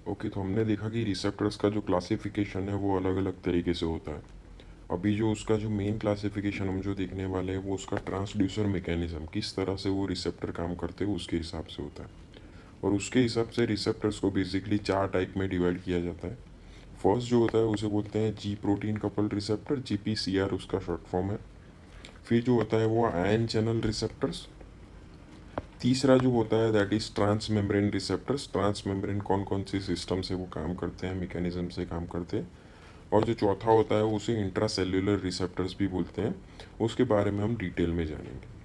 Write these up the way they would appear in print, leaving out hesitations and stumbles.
Okay, तो हमने देखा कि रिसेप्टर्स का जो क्लासिफिकेशन है वो अलग अलग तरीके से होता है। अभी जो उसका जो मेन क्लासिफिकेशन हम जो देखने वाले हैं वो उसका ट्रांसड्यूसर मैकेनिज्म, किस तरह से वो रिसेप्टर काम करते हैं उसके हिसाब से होता है। और उसके हिसाब से रिसेप्टर्स को बेसिकली चार टाइप में डिवाइड किया जाता है। फर्स्ट जो होता है उसे बोलते हैं जी प्रोटीन कपल रिसेप्टर, GPCR उसका शॉर्ट फॉर्म है। फिर जो होता है वो आयन चैनल रिसेप्टर्स। तीसरा जो होता है that is trans membrane receptors. Trans membrane कौन कौन से सिस्टम से वो काम करते हैं, मैकेनिज्म से काम करते हैं। और जो चौथा होता है उसे इंट्रासेल्युलर रिसेप्टर्स भी बोलते हैं। उसके बारे में हम डिटेल में जानेंगे।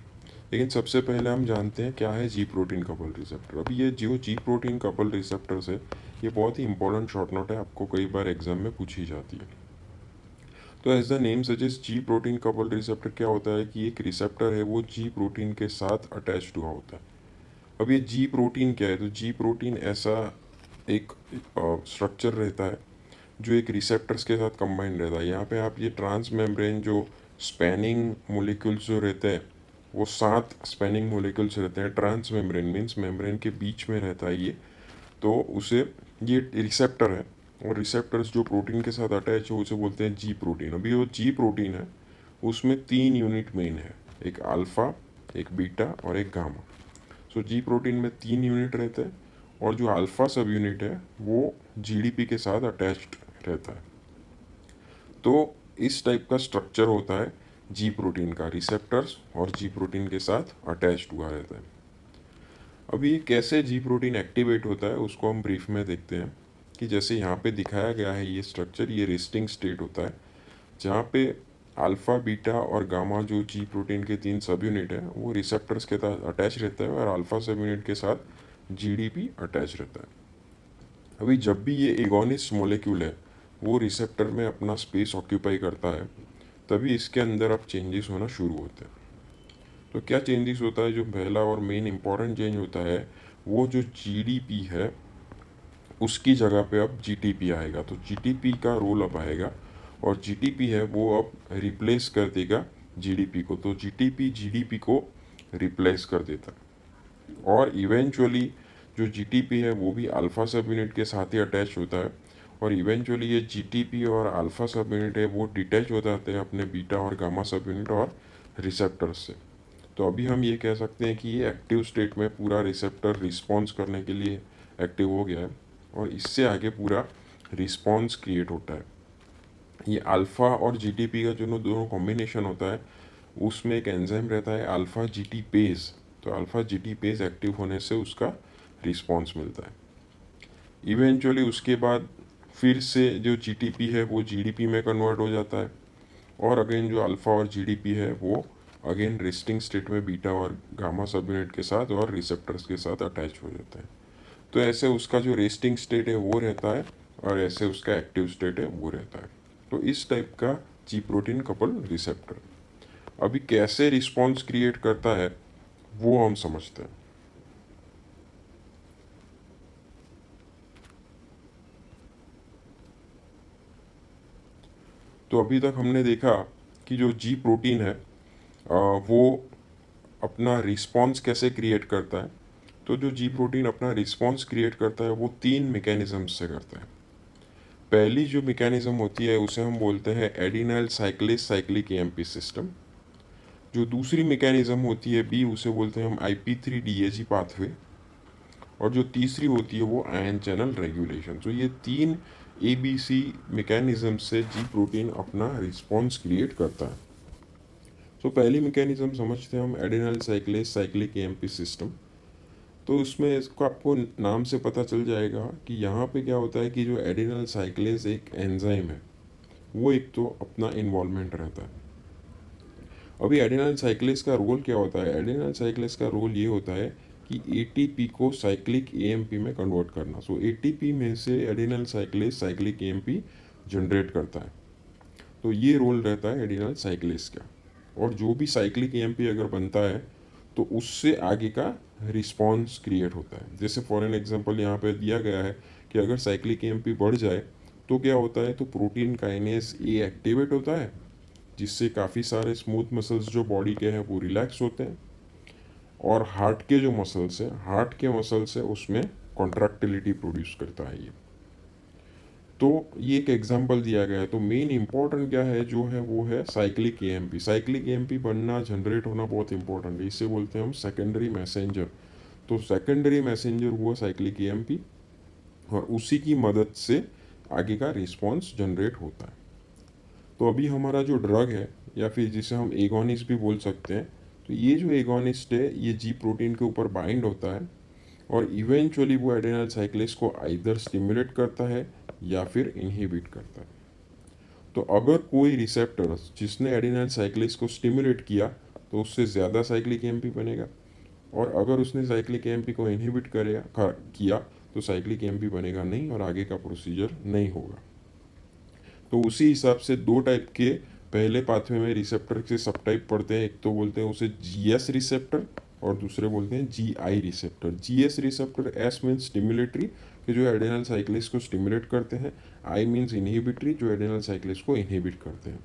लेकिन सबसे पहले हम जानते हैं क्या है जी प्रोटीन कपल रिसेप्टर। अभी ये जो जी प्रोटीन कपल रिसेप्टर्स है ये बहुत ही इंपॉर्टेंट शॉर्ट नोट है, आपको कई बार एग्जाम में पूछी जाती है। तो as the name suggest G protein couple receptor क्या होता है कि एक रिसेप्टर है वो जी प्रोटीन के साथ अटैच्ड हुआ होता है। अब ये जी प्रोटीन क्या है, तो जी प्रोटीन ऐसा एक स्ट्रक्चर रहता है जो एक रिसेप्टर्स के साथ कंबाइंड रहता है। यहाँ पे आप ये ट्रांस मेम्ब्रेन जो स्पैनिंग मोलिक्यूल्स जो रहते हैं वो 7 स्पैनिंग मोलिक्यूल्स रहते हैं। ट्रांस मेम्ब्रेन मीन्स मेम्ब्रेन के बीच में रहता है ये। तो उसे ये रिसेप्टर है। और रिसेप्टर्स जो प्रोटीन के साथ अटैच है उसे बोलते हैं जी प्रोटीन। अभी वो जी प्रोटीन है उसमें 3 यूनिट मेन है, एक अल्फ़ा, एक बीटा और एक गामा। सो जी प्रोटीन में 3 यूनिट रहते हैं और जो अल्फ़ा सब यूनिट है वो GDP के साथ अटैच्ड रहता है। तो इस टाइप का स्ट्रक्चर होता है जी प्रोटीन का, रिसेप्टर्स और जी प्रोटीन के साथ अटैच्ड हुआ रहता है। अभी ये कैसे जी प्रोटीन एक्टिवेट होता है उसको हम ब्रीफ में देखते हैं कि जैसे यहाँ पे दिखाया गया है ये स्ट्रक्चर, ये रेस्टिंग स्टेट होता है जहाँ पे अल्फ़ा, बीटा और गामा जो जी प्रोटीन के 3 सब यूनिट है वो रिसेप्टर्स के साथ अटैच रहता है और अल्फ़ा सब यूनिट के साथ GDP अटैच रहता है। अभी जब भी ये एगोनिस्ट मॉलिक्यूल है वो रिसेप्टर में अपना स्पेस ऑक्यूपाई करता है तभी इसके अंदर अब चेंजेस होना शुरू होते हैं। तो क्या चेंजेस होता है, जो पहला और मेन इंपॉर्टेंट चेंज होता है वो जो GDP है उसकी जगह पे अब GTP आएगा। तो GTP का रोल अब आएगा और GTP है वो अब रिप्लेस कर देगा GDP को। तो GTP GDP को रिप्लेस कर देता है और इवेंचुअली जो GTP है वो भी अल्फ़ा सब यूनिट के साथ ही अटैच होता है। और इवेंचुअली ये GTP और अल्फ़ा सब यूनिट है वो डिटैच हो जाते हैं अपने बीटा और गामा सब यूनिट और रिसेप्टर्स से। तो अभी हम ये कह सकते हैं कि ये एक्टिव स्टेट में पूरा रिसेप्टर रिस्पॉन्स करने के लिए एक्टिव हो गया है और इससे आगे पूरा रिस्पॉन्स क्रिएट होता है। ये अल्फ़ा और GTP का जो दोनों कॉम्बिनेशन होता है उसमें एक एंजाइम रहता है अल्फ़ा GTपेज। तो अल्फ़ा GTपेज एक्टिव होने से उसका रिस्पॉन्स मिलता है। इवेंचुअली उसके बाद फिर से जो GTP है वो GDP में कन्वर्ट हो जाता है और अगेन जो अल्फ़ा और GDP है वो अगेन रेस्टिंग स्टेट में बीटा और गामा सब यूनिट के साथ और रिसेप्टर्स के साथ अटैच हो जाता है। तो ऐसे उसका जो रेस्टिंग स्टेट है वो रहता है और ऐसे उसका एक्टिव स्टेट है वो रहता है। तो इस टाइप का जी प्रोटीन कपल रिसेप्टर अभी कैसे रिस्पॉन्स क्रिएट करता है वो हम समझते हैं। तो अभी तक हमने देखा कि जो जी प्रोटीन है वो अपना रिस्पॉन्स कैसे क्रिएट करता है। तो जो जी प्रोटीन अपना रिस्पॉन्स क्रिएट करता है वो 3 मैकेनिज्म से करता है। पहली जो मैकेनिज्म होती है उसे हम बोलते हैं adenylyl cyclase cyclic AMP system. जो दूसरी मैकेनिज्म होती है बी उसे बोलते हैं हम IP3DAG पाथवे। और जो तीसरी होती है वो आयन चैनल रेगुलेशन। तो ये 3 ABC मैकेनिज्म से जी प्रोटीन अपना रिस्पॉन्स क्रिएट करता है। तो पहली मैकेनिज्म समझते हैं हम adrenal cyclase cyclic AMP system. तो उसमें इसको आपको नाम से पता चल जाएगा कि यहाँ पे क्या होता है कि जो एडिनल साइक्लेस एक एंजाइम है वो एक तो अपना इन्वॉल्वमेंट रहता है। अभी एडिनल साइक्लेस का रोल क्या होता है, एडिनल साइक्लेस का रोल ये होता है कि ATP को साइक्लिक AMP में कन्वर्ट करना। सो ATP में से adrenal cyclase cyclic AMP generate करता है। तो ये रोल रहता है एडिनल साइक्लेस का। और जो भी साइक्लिक AMP अगर बनता है तो उससे आगे का रिस्पॉन्स क्रिएट होता है। जैसे फॉर एन एग्जांपल यहाँ पे दिया गया है कि अगर साइक्लिक AMP बढ़ जाए तो क्या होता है, तो प्रोटीन काइनेस A एक्टिवेट होता है जिससे काफ़ी सारे स्मूथ मसल्स जो बॉडी के हैं वो रिलैक्स होते हैं। और हार्ट के जो मसल्स हैं, हार्ट के मसल्स है उसमें कॉन्ट्रैक्टिलिटी प्रोड्यूस करता है ये। तो ये एक एग्जांपल दिया गया है। तो मेन इंपॉर्टेंट क्या है जो है वो है साइक्लिक एएमपी। साइक्लिक एएमपी बनना, जनरेट होना बहुत इंपॉर्टेंट है। इसे बोलते हैं हम सेकेंडरी मैसेंजर। तो सेकेंडरी मैसेंजर हुआ साइक्लिक एएमपी, और उसी की मदद से आगे का रिस्पॉन्स जनरेट होता है। तो अभी हमारा जो ड्रग है, या फिर जिसे हम एगोनिस्ट भी बोल सकते हैं, तो ये जो एगोनिस्ट है ये जी प्रोटीन के ऊपर बाइंड होता है, और इवेंचुअली वो एडेनल साइक्लेस को आइदर स्टिमुलेट करता है या फिर इनहिबिट करता है। तो अगर कोई रिसेप्टर जिसने एडेनल साइक्लेस को स्टिमुलेट किया तो उससे ज़्यादा साइक्लिक एएमपी बनेगा, और अगर उसने साइक्लिक एएमपी को इनहिबिट किया तो साइक्लिक एएमपी बनेगा नहीं, और आगे का प्रोसीजर नहीं होगा। तो उसी हिसाब से दो टाइप के पहले पाथवे में रिसेप्टर के सब टाइप पढ़ते हैं। एक तो बोलते हैं उसे जीएस रिसेप्टर, और दूसरे बोलते हैं GI receptor. GS receptor, S means stimulatory, कि जो एडेनल साइक्लिस को स्टिमुलेट करते हैं। आई मीन्स इनहिबिटरी, जो एडेनल साइक्लिस को इनहिबिट करते हैं।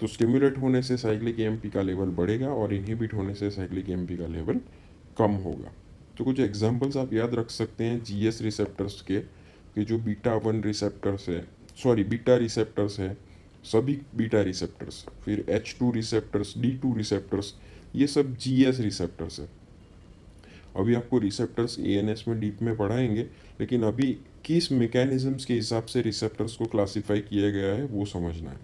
तो स्टिमुलेट होने से साइक्लिक एएमपी का लेवल बढ़ेगा, और इनहिबिट होने से साइक्लिक एएमपी का लेवल कम होगा। तो कुछ एग्जांपल्स आप याद रख सकते हैं जीएस रिसेप्टर्स के, कि जो बीटा वन रिसेप्टर्स है, सॉरी बीटा रिसेप्टर्स है, सभी बीटा रिसेप्टर्स, फिर H2 रिसेप्टर्स, D2 रिसेप्टर्स, ये सब जीएस रिसेप्टर्स है। अभी आपको रिसेप्टर्स एएनएस में डीप में पढ़ाएंगे, लेकिन अभी किस मैकेनिज्म्स के हिसाब से रिसेप्टर्स को क्लासिफाई किया गया है वो समझना है।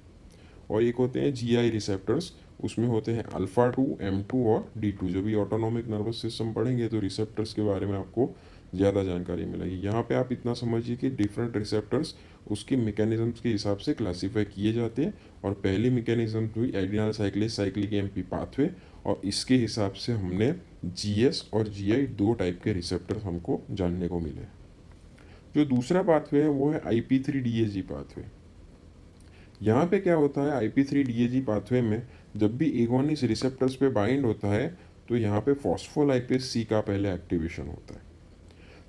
और एक होते हैं जीआई रिसेप्टर्स, उसमें होते हैं अल्फा 2, M2 और D2। जब भी ऑटोनॉमिक नर्वस सिस्टम पढ़ेंगे तो रिसेप्टर्स के बारे में आपको ज़्यादा जानकारी मिलेगी। यहाँ पे आप इतना समझिए कि डिफरेंट रिसेप्टर्स उसके मैकेनिज्म्स के हिसाब से क्लासीफाई किए जाते हैं, और पहली मैकेनिज्म हुई एडिनल साइक्लिस साइक्लिक एएमपी पाथवे, और इसके हिसाब से हमने जीएस और जीआई दो टाइप के रिसेप्टर्स हमको जानने को मिले। जो दूसरा पाथवे है वो है IP3DAG पाथवे। यहाँ पे क्या होता है, IP3DAG पाथवे में जब भी एगोनिस्ट रिसेप्टर्स पे बाइंड होता है तो यहाँ पे फॉस्फोलाइपेज सी का पहले एक्टिवेशन होता है।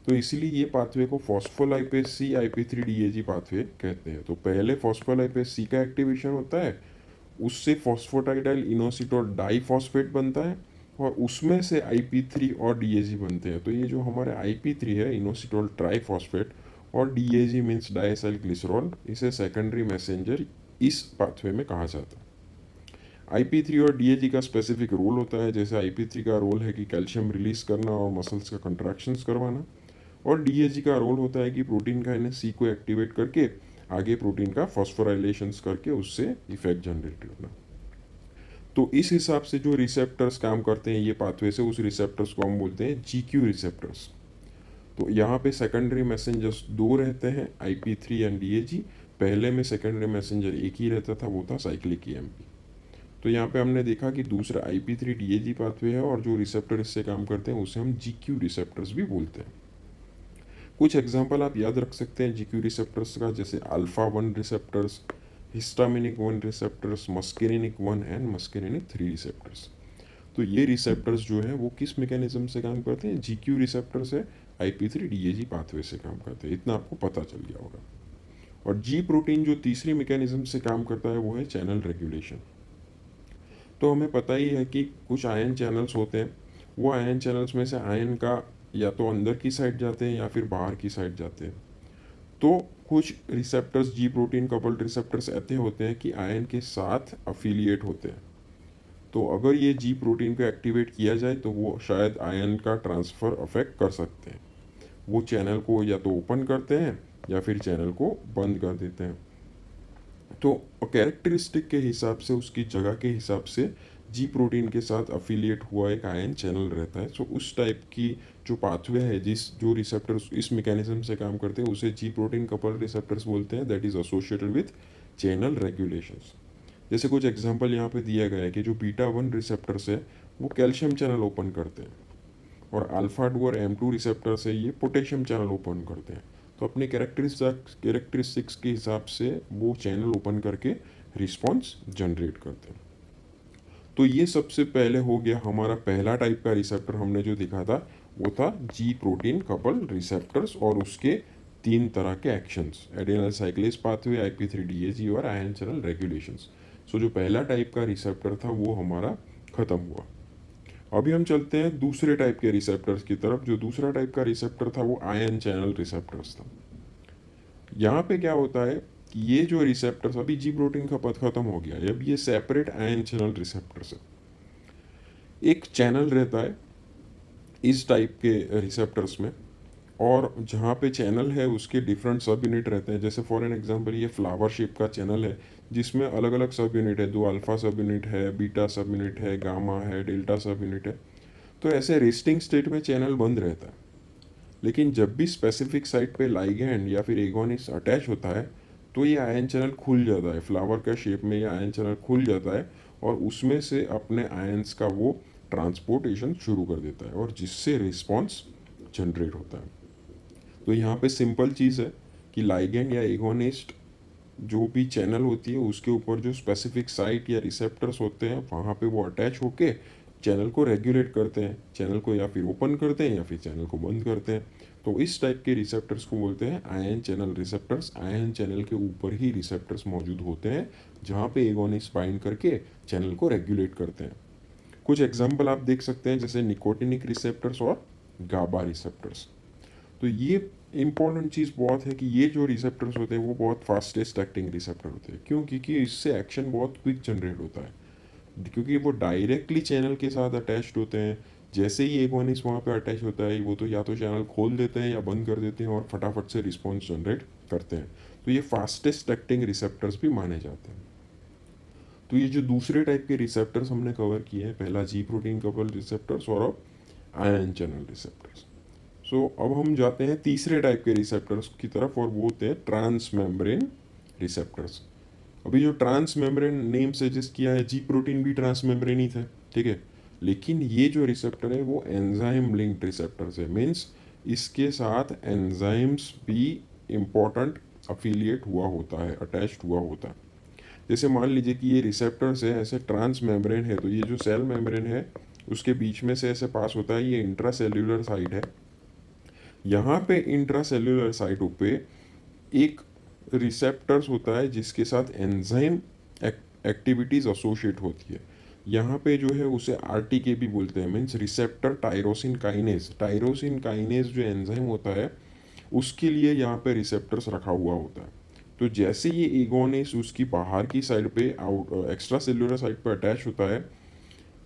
तो इसीलिए ये पाथवे को फॉस्फोलाइपेज सी IP3DAG पाथवे कहते हैं। तो पहले फॉस्फोलाइपेज सी का एक्टिवेशन होता है, उससे फॉस्फोटाइडाइल इनोसिटोल डाइफॉस्फेट बनता है, और उसमें से IP3 और DAG बनते हैं। तो ये जो हमारे IP3 है, इनोसिटोल ट्राइफॉस्फेट, और DAG मीन्स डाइएसाइल ग्लिसरॉल, इसे सेकेंडरी मैसेंजर इस पाथवे में कहा जाता है। IP3 और DAG का स्पेसिफिक रोल होता है। जैसे IP3 का रोल है कि कैल्शियम रिलीज करना और मसल्स का कंट्रैक्शंस करवाना, और DAG का रोल होता है कि प्रोटीन काइनेस सी को एक्टिवेट करके आगे प्रोटीन का फॉस्फोराइलेशंस करके उससे इफेक्ट जनरेट करना। तो इस हिसाब से जो रिसेप्टर्स काम करते हैं ये पाथवे से, उस रिसेप्टर्स को हम बोलते हैं GQ रिसेप्टर्स। तो यहाँ पे सेकेंडरी मैसेंजर्स दो रहते हैं, IP3 एंड DAG। पहले में सेकेंडरी मैसेंजर एक ही रहता था, वो था साइक्लिक एएमपी। तो यहाँ पे हमने देखा कि दूसरा IP3DAG पाथवे है, और जो रिसेप्टर इससे काम करते हैं उसे हम GQ रिसेप्टर्स भी बोलते हैं। कुछ एग्जांपल आप याद रख सकते हैं GQ रिसेप्टर्स का, जैसे alpha 1 receptors, histaminic 1 receptors, muscarinic 1 and muscarinic 3 receptors. तो ये रिसेप्टर्स जो है वो किस मैकेनिज्म से काम करते हैं, GQ रिसेप्टर्स है, IP3DAG पाथवे से काम करते हैं। इतना आपको पता चल गया होगा। और जी प्रोटीन जो तीसरी मैकेनिज्म से काम करता है वो है चैनल रेगुलेशन। तो हमें पता ही है कि कुछ आयन चैनल्स होते हैं, वो आयन चैनल्स में से आयन का या तो अंदर की साइड जाते हैं या फिर बाहर की साइड जाते हैं। तो कुछ रिसेप्टर्स, जी प्रोटीन कपल्ड रिसेप्टर्स ऐसे होते हैं कि आयन के साथ अफिलिएट होते हैं। तो अगर ये जी प्रोटीन को एक्टिवेट किया जाए तो वो शायद आयन का ट्रांसफ़र अफेक्ट कर सकते हैं। वो चैनल को या तो ओपन करते हैं या फिर चैनल को बंद कर देते हैं। तो कैरेक्टरिस्टिक के हिसाब से, उसकी जगह के हिसाब से जी प्रोटीन के साथ अफिलिएट हुआ एक आयन चैनल रहता है। सो उस टाइप की जो पाथवे है, जो रिसेप्टर्स इस मैकेनिज्म से काम करते हैं उसे जी प्रोटीन कपल रिसेप्टर्स बोलते हैं, that is associated with channel regulations. जैसे कुछ एग्जांपल यहाँ पे दिया गया है कि जो बीटा 1 रिसेप्टर्स है वो कैल्शियम चैनल ओपन करते हैं, और अल्फा 2 और M2 रिसेप्टर्स है ये पोटेशियम चैनल ओपन करते हैं। तो अपने कैरेक्टरिस्टिक्स के हिसाब से वो चैनल ओपन करके रिस्पॉन्स जनरेट करते हैं। तो ये सबसे पहले हो गया हमारा पहला टाइप का रिसेप्टर हमने जो देखा था, वो था जी प्रोटीन कपल रिसेप्टर्स, और उसके तीन तरह के एक्शंस, एडेनल साइक्लेस पाथवे, IP3DAG और आयन चैनल रेगुलेशंस। सो जो पहला टाइप का रिसेप्टर था वो हमारा खत्म हुआ। अभी हम चलते हैं दूसरे टाइप के रिसेप्टर्स की तरफ। जो दूसरा टाइप का रिसेप्टर था वो आयन चैनल रिसेप्टर्स था। यहाँ पे क्या होता है कि ये जो रिसेप्टर्स, अभी जी प्रोटीन का पद खत्म हो गया है, अब ये सेपरेट आयन चैनल रिसेप्टर्स है। एक चैनल रहता है इस टाइप के रिसेप्टर्स में, और जहाँ पे चैनल है उसके डिफरेंट सब यूनिट रहते हैं। जैसे फॉर एन एग्जांपल ये फ्लावर शेप का चैनल है जिसमें अलग अलग सब यूनिट है, दो अल्फा सब यूनिट है, बीटा सब यूनिट है, गामा है, डेल्टा सब यूनिट है। तो ऐसे रेस्टिंग स्टेट में चैनल बंद रहता है, लेकिन जब भी स्पेसिफिक साइट पे लाइगैंड या फिर एगोनिस्ट अटैच होता है तो ये आयन चैनल खुल जाता है, फ्लावर का शेप में ये आयन चैनल खुल जाता है, और उसमें से अपने आयंस का वो ट्रांसपोर्टेशन शुरू कर देता है, और जिससे रिस्पॉन्स जनरेट होता है। तो यहाँ पे सिंपल चीज़ है कि लाइगैंड या एगोनिस्ट जो भी चैनल होती है उसके ऊपर जो स्पेसिफिक साइट या रिसेप्टर्स होते हैं वहाँ पे वो अटैच होके चैनल को रेगुलेट करते हैं, चैनल को या फिर ओपन करते हैं या फिर चैनल को बंद करते हैं। तो इस टाइप के रिसेप्टर्स को बोलते हैं ion channel receptors. Ion channel के ऊपर ही रिसेप्टर्स मौजूद होते हैं जहाँ पे एगोनिस्ट बाइंड करके चैनल को रेगुलेट करते हैं। कुछ एग्जाम्पल आप देख सकते हैं जैसे निकोटिनिक रिसेप्टर्स और गाबा रिसेप्टर्स। तो ये इम्पॉर्टेंट चीज़ बहुत है कि ये जो रिसेप्टर्स होते हैं वो बहुत फास्टेस्ट एक्टिंग रिसेप्टर होते हैं। क्यों? क्योंकि इससे एक्शन बहुत क्विक जनरेट होता है, क्योंकि वो डायरेक्टली चैनल के साथ अटैच्ड होते हैं। जैसे ही एक वन इस वहाँ पे अटैच होता है वो तो या तो चैनल खोल देते हैं या बंद कर देते हैं और फटाफट से रिस्पॉन्स जनरेट करते हैं। तो ये फास्टेस्ट एक्टिंग रिसेप्टर्स भी माने जाते हैं। तो ये जो दूसरे टाइप के रिसेप्टर्स हमने कवर किए हैं, पहला जी प्रोटीन कपल रिसेप्टर्स और अब आयन चैनल रिसेप्टर्स। सो अब हम जाते हैं तीसरे टाइप के रिसेप्टर्स की तरफ, और वो होते हैं ट्रांस मेम्ब्रेन रिसेप्टर्स। अभी जो ट्रांस मेम्ब्रेन नेम सजेस्ट किया है, जी प्रोटीन भी ट्रांस मेम्ब्रेन ही था, ठीक है। लेकिन ये जो रिसेप्टर है वो एंजाइम लिंक्ड रिसेप्टर्स है, मीन्स इसके साथ एंजाइम्स भी इम्पोर्टेंट अफिलिएट हुआ होता है, अटैच्ड हुआ होता है। जैसे मान लीजिए कि ये रिसेप्टर्स है, ऐसे ट्रांस मेम्ब्रेन है, तो ये जो सेल मेम्ब्रेन है उसके बीच में से ऐसे पास होता है, ये इंट्रासेल्यूलर साइट है। यहाँ पे इंट्रासेल्यूलर साइटों पे एक रिसेप्टर्स होता है जिसके साथ एंजाइम एक्टिविटीज एसोसिएट होती है। यहाँ पे जो है उसे आरटीके भी बोलते हैं, means receptor tyrosine kinase. Tyrosine kinase जो एंजाइम होता है उसके लिए यहाँ पे रिसेप्टर्स रखा हुआ होता है। तो जैसे ये एगोनिस उसकी बाहर की साइड पे आउट एक्स्ट्रा सेल्यूलर साइड पे अटैच होता है,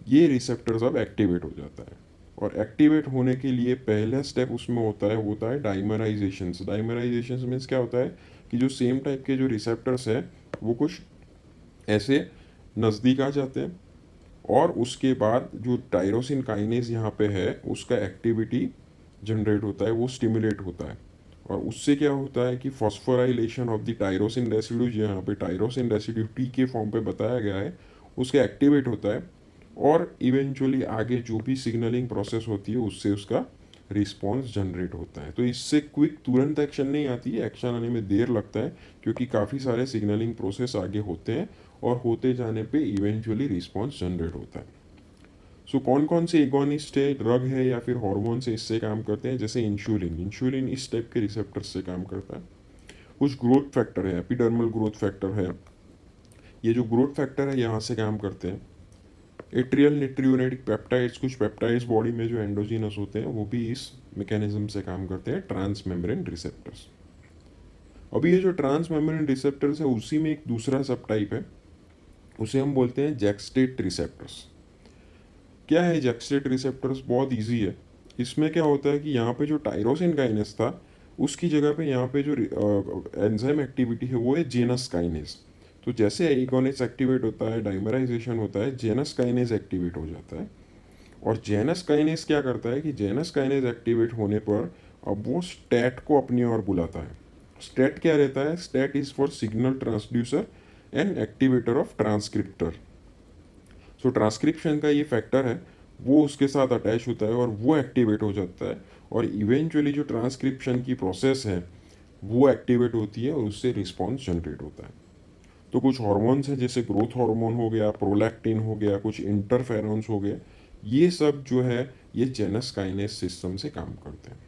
ये रिसेप्टर्स अब एक्टिवेट हो जाता है। और एक्टिवेट होने के लिए पहला स्टेप उसमें होता है डाइमराइजेशन। डाइमराइजेशन मीन्स क्या होता है कि जो सेम टाइप के जो रिसेप्टर्स है वो कुछ ऐसे नज़दीक आ जाते हैं, और उसके बाद जो टायरोसिन काइनेज यहाँ पे है उसका एक्टिविटी जनरेट होता है, वो स्टिमुलेट होता है। और उससे क्या होता है कि phosphorylation of the tyrosine residue, जो यहाँ पे टायरोसिन रेसिड्यू टी के फॉर्म पे बताया गया है, उसका एक्टिवेट होता है, और इवेंचुअली आगे जो भी सिग्नलिंग प्रोसेस होती है उससे उसका रिस्पॉन्स जनरेट होता है। तो इससे क्विक तुरंत एक्शन नहीं आती है, एक्शन आने में देर लगता है, क्योंकि काफ़ी सारे सिग्नलिंग प्रोसेस आगे होते हैं, और होते जाने पे इवेंचुअली रिस्पॉन्स जनरेट होता है। सो कौन कौन से एगोनिस्ट है, ड्रग है या फिर हार्मोन से इससे काम करते हैं? जैसे इंसुलिन। इंसुलिन इस टाइप के रिसेप्टर्स से काम करता है। कुछ ग्रोथ फैक्टर है, एपिडर्मल ग्रोथ फैक्टर है, ये जो ग्रोथ फैक्टर है यहाँ से काम करते हैं। एट्रियल न्यूक्लियोटाइड पेप्टाइड्स, कुछ पेप्टाइड्स बॉडी में जो एंडोजीनस होते हैं वो भी इस मैकेनिज्म से काम करते हैं, ट्रांस मेम्ब्रेन रिसेप्टर्स। अभी ये जो ट्रांस मेम्ब्रेन रिसेप्टर्स है उसी में एक दूसरा सब टाइप है, उसे हम बोलते हैं जैक्सटेट रिसेप्टर्स। क्या है जैक्सटेट रिसेप्टर्स? बहुत इजी है। इसमें क्या होता है कि यहाँ पे जो टायरोसिन काइनेस था उसकी जगह पे यहाँ पे जो एंजाइम एक्टिविटी है वो है जेनस काइनेस। तो जैसे एगोनिस एक्टिवेट होता है, डाइमराइजेशन होता है, जेनस काइनेस एक्टिवेट हो जाता है। और जेनस काइनेस क्या करता है कि जेनस काइनेस एक्टिवेट होने पर अब वो स्टैट को अपनी ओर बुलाता है। स्टैट क्या रहता है? STAT is for signal transducer and activator of transcriptor. So transcription का ये फैक्टर है वो उसके साथ अटैच होता है और वो एक्टिवेट हो जाता है, और इवेंचुअली जो ट्रांसक्रिप्शन की प्रोसेस है वो एक्टिवेट होती है और उससे रिस्पॉन्स जनरेट होता है। तो कुछ हार्मोन्स हैं जैसे ग्रोथ हार्मोन हो गया, प्रोलैक्टिन हो गया, कुछ इंटरफेरॉन्स हो गए, ये सब जो है ये जेनस काइनेस सिस्टम से काम करते हैं।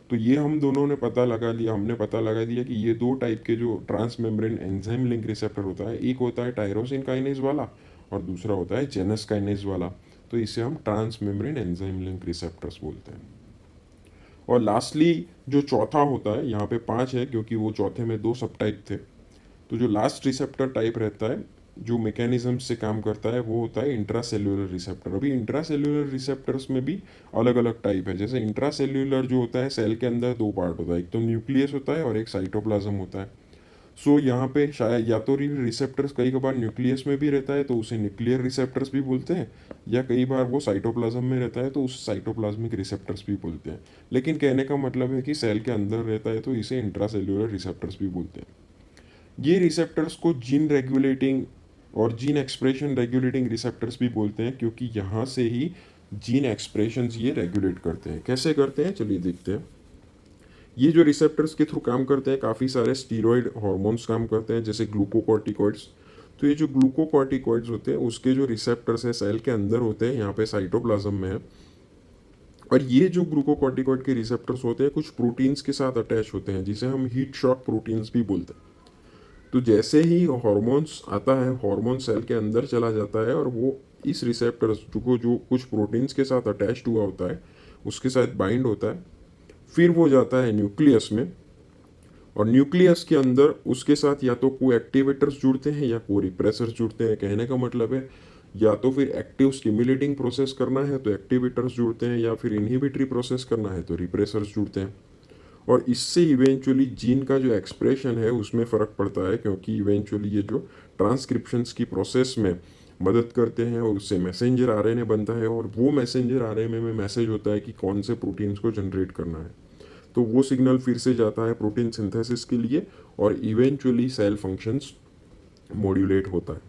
तो ये हम दोनों ने पता लगा लिया, हमने पता लगा दिया कि ये दो टाइप के जो trans membrane enzyme link receptor होता है, एक होता है टायरोसिन काइनेज वाला और दूसरा होता है जेनस काइनेज वाला। तो इसे हम trans membrane enzyme link receptors बोलते हैं। और लास्टली जो चौथा होता है, यहाँ पे 5 है क्योंकि वो चौथे में 2 सब टाइप थे। तो जो लास्ट रिसेप्टर टाइप रहता है जो मैकेनिज्म से काम करता है वो होता है इंट्रासेल्यूलर रिसेप्टर। अभी इंट्रासेल्यूलर रिसेप्टर्स में भी अलग अलग टाइप है। जैसे इंट्रासेल्यूलर जो होता है, सेल के अंदर 2 पार्ट होता है, एक तो न्यूक्लियस होता है और एक साइटोप्लाज्म होता है। सो यहाँ पे शायद या तो रिसेप्टर्स कई बार न्यूक्लियस में भी रहता है तो उसे न्यूक्लियर रिसेप्टर्स भी बोलते हैं, या कई बार वो साइटोप्लाज्म में रहता है तो उस साइटोप्लाज्मिक रिसेप्टर्स भी बोलते हैं। लेकिन कहने का मतलब है कि सेल के अंदर रहता है तो इसे इंट्रासेल्यूलर रिसेप्टर्स भी बोलते हैं। ये रिसेप्टर्स को जीन रेगुलेटिंग और जीन एक्सप्रेशन रेगुलेटिंग रिसेप्टर्स भी बोलते हैं, क्योंकि यहाँ से ही जीन एक्सप्रेशंस ये रेगुलेट करते हैं। कैसे करते हैं चलिए देखते हैं। ये जो रिसेप्टर्स के थ्रू काम करते हैं, काफ़ी सारे स्टीरॉयड हार्मोन्स काम करते हैं जैसे ग्लूकोकॉर्टिकॉइड्स। तो ये जो ग्लूकोकॉर्टिकॉइड्स होते हैं उसके जो रिसेप्टर्स है सेल के अंदर होते हैं, यहाँ पे साइटोप्लाज्म में है। और ये जो ग्लूकोकॉर्टिकॉइड के रिसेप्टर्स होते हैं कुछ प्रोटीन्स के साथ अटैच होते हैं जिसे हम हीट शॉक प्रोटीन्स भी बोलते हैं। तो जैसे ही हार्मोन्स आता है, हार्मोन सेल के अंदर चला जाता है और वो इस रिसेप्टर्स को जो कुछ प्रोटीन्स के साथ अटैच्ड हुआ होता है उसके साथ बाइंड होता है। फिर वो जाता है न्यूक्लियस में, और न्यूक्लियस के अंदर उसके साथ या तो को एक्टिवेटर्स जुड़ते हैं या को रिप्रेसर्स जुड़ते हैं। कहने का मतलब है या तो फिर एक्टिव स्टिमुलेटिंग प्रोसेस करना है तो एक्टिवेटर्स जुड़ते हैं, या फिर इनहिबिटरी प्रोसेस करना है तो रिप्रेसर्स जुड़ते हैं। और इससे इवेंचुअली जीन का जो एक्सप्रेशन है उसमें फ़र्क पड़ता है, क्योंकि इवेंचुअली ये जो ट्रांसक्रिप्शंस की प्रोसेस में मदद करते हैं और उससे मैसेंजर आरएनए बनता है, और वो मैसेंजर आरएनए में मैसेज होता है कि कौन से प्रोटीन्स को जनरेट करना है। तो वो सिग्नल फिर से जाता है प्रोटीन सिंथेसिस के लिए और इवेंचुअली सेल फंक्शंस मॉड्यूलेट होता है।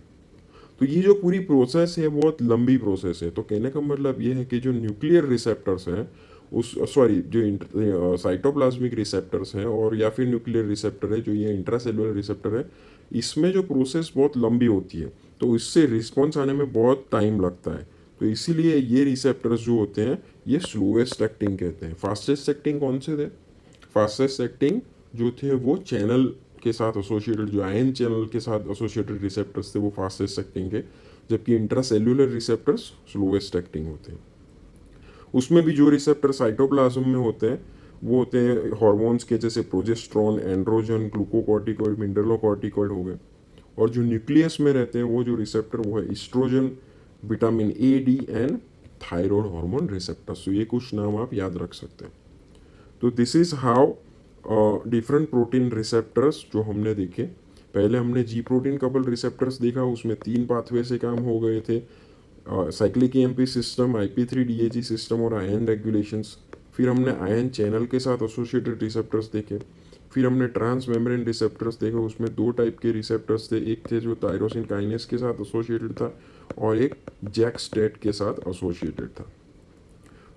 तो ये जो पूरी प्रोसेस है बहुत लंबी प्रोसेस है। तो कहने का मतलब ये है कि जो न्यूक्लियर रिसेप्टर्स हैं उस सॉरी जो साइटोप्लाज्मिक रिसेप्टर्स हैं और या फिर न्यूक्लियर रिसेप्टर है जो ये इंट्रासेलुलर रिसेप्टर है, इसमें जो प्रोसेस बहुत लंबी होती है तो इससे रिस्पॉन्स आने में बहुत टाइम लगता है। तो इसीलिए ये रिसेप्टर्स जो होते हैं ये स्लोएस्ट एक्टिंग कहते हैं। फास्टेस्ट एक्टिंग कौन से थे? फास्टेस्ट एक्टिंग जो थे वो चैनल के साथ एसोसिएटेड, जो आयन चैनल के साथ एसोसिएटेड रिसेप्टर्स थे वो फास्टेस्ट एक्टिंग के, जबकि इंट्रासेल्युलर रिसेप्टर्स स्लोएस्ट एक्टिंग होते हैं। उसमें भी जो रिसेप्टर साइटोप्लाज्म में होते हैं वो होते हैं हार्मोन्स के, जैसे प्रोजेस्ट्रॉन, एंड्रोजन, ग्लूकोकॉर्टिकॉइड, मिनरलोकॉर्टिकॉइड हो गए। और जो न्यूक्लियस में रहते हैं वो जो रिसेप्टर वो है oestrogen, vitamin A D and thyroid hormone receptors. तो ये कुछ नाम आप याद रख सकते हैं। तो this is how different protein receptors जो हमने देखे। पहले हमने जी प्रोटीन कपल रिसेप्टर्स देखा, उसमें 3 पाथवे से काम हो गए थे, cyclic EMP system, IP3DAG system और आयन रेगुलेशंस। फिर हमने आयन चैनल के साथ एसोसिएटेड रिसेप्टर्स देखे। फिर हमने ट्रांस मेम्ब्रेन रिसेप्टर्स देखे, उसमें 2 टाइप के रिसेप्टर्स थे, एक थे जो टायरोसिन काइनेस के साथ एसोसिएटेड था और एक जैक स्टेट के साथ एसोसिएटेड था।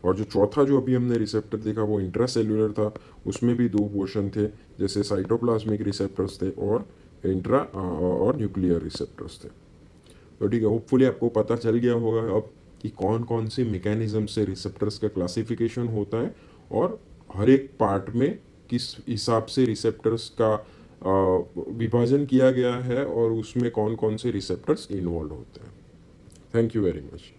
और जो चौथा जो अभी हमने रिसेप्टर देखा वो इंट्रासेल्युलर था, उसमें भी 2 पोर्शन थे, जैसे साइटोप्लाज्मिक रिसेप्टर्स थे और इंट्रा और न्यूक्लियर रिसेप्टर्स थे। तो ठीक है, होपफुली आपको पता चल गया होगा अब कि कौन कौन से मैकेनिज्म से रिसेप्टर्स का क्लासिफिकेशन होता है और हर एक पार्ट में किस हिसाब से रिसेप्टर्स का विभाजन किया गया है और उसमें कौन कौन से रिसेप्टर्स इन्वॉल्व होते हैं। Thank you very much.